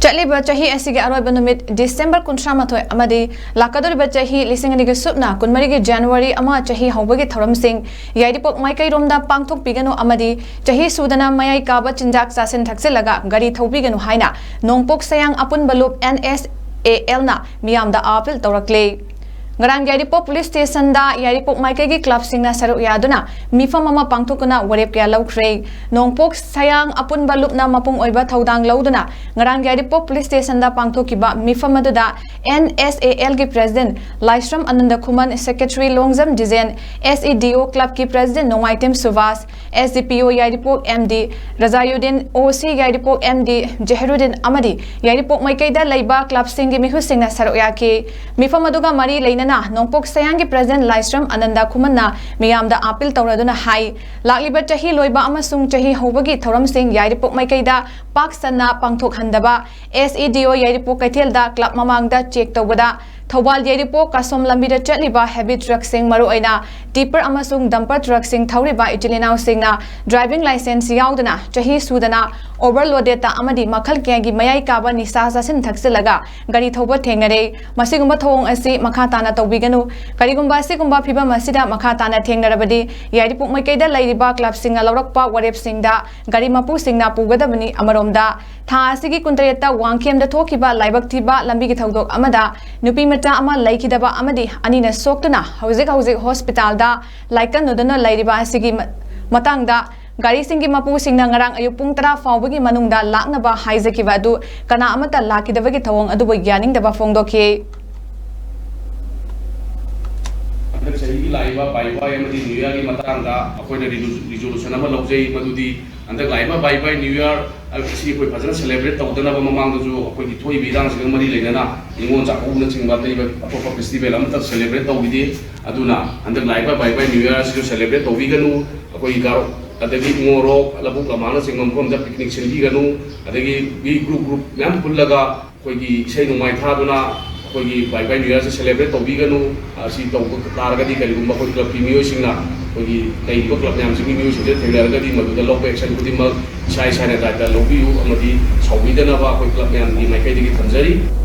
चलिबा चाही असिगे अरोइबा नुमित डिसेंबर 38 अमदी लाकदोरिबा चाही लिसिंगनिगे सुपना कुनमरिगे जनवरी अमा चाही हौबगे थौरमसिंग याइदिपोक माइकैरोमदा पांगथोकपिगनु अमदी चाही सुदना मयाई काबा चिंजाक चासिन थक्सिलगा गाड़ी थौबिगनु हाइना नोंगपोक सयांग अपुनबा लुप NSAL ना मियामदा appeal तौरक्ले Ngarang Yairipok Police Station da Yairipok Maikagi Club Singna Saru Yaduna Mifa Mama Pangtukuna Warep Kya Laukre Nongpok Sayang Apun Balup na Mapung Oiba Thaudang Lauduna Ngarang Yairipok Police Station da Pangtukiba Mifa Maduda NSAL ki President Laisram Ananda Kuman Secretary Longzam Dizen SEDO Club ki President Nongaitem Suvas SDPO Yairipok MD Razayuddin OC Yairipok MD Jeheruddin Amadi Yairipok Maikaida Laiba Club Singi Mihu Singna Saru Yaki Mifa Maduga Mari Laina Nongpok Sayangi President Laisram Ananda Kumanna Miyamda Apil Tauraduna Hai Lakliba Chahi Loiba Amasung Chahi Hobagi Thoram Singh Yairipok Maikaida Paksana Pangthok Handaba SEDO Yairipok Kaithelda Club Mamangda Check Tawada Thawal Yairipok Kasom Lambida Chatliba Heavy Truck Sing Maru Aina Tipper Amasung Dumper Truck Sing Thauriba Ichilinau Singna Driving License Yaudana Chahi Sudana Overloaded ta Amadi Makal Kyangi Mayai Kaba Nisa Sasin Taxilaga Gari Thoba Tengnare Masigumba Thong Asi Makatana Tobiganu Karigumba Sigumba Piba Masida Makatana Tengnarabadi Yairipok Maikaida Lairiba Club Singa Laurokpa Warep Singda Gari Mapu Singna Pugadabani Amaromda Tha Asigi Kuntreta Wangkem the Tokiba Laibak Tiba Lambigi Thaudok Amada Nupi Mata Ama Laikidaba Amadi Anina Soktuna Hauzik Hospital da Laikan Nudana Lairiba Asigi Matangda Gari Singi Mapu Singna Ngarang Ayupung Tara Fawagi Manungda Laknaba Haizaki Vadu Kana Amata Lakidavagi Tawong Aduba Yaning Daba Fongdoki Sahi Laiba Baiba Yamadi New Year Matanga, according to resolution of Lojay Madudi, and the Laiba Baiba New Year, see if we present celebrate Tautanaba Mamandu, according to Vidans, Gamari Lena, in Japan, a festival, and celebrate Tawidi, Aduna, and the Laiba Baiba New Year to celebrate Tawiganu, Akoigaro. Adagi ngoro labu kamana singam kom da picnic silganu adagi group nam pullaga koigi sei no mai thaduna koigi bye bye new year celebrate tobiganu si to taragadi kaligumba ko club mio singna koigi nei ko club nam singi mio singde thelaragadi madu da lobe action kudi ma sai sai na da lobi u amadi sawidana ba ko club nam di mai kai digi thanjari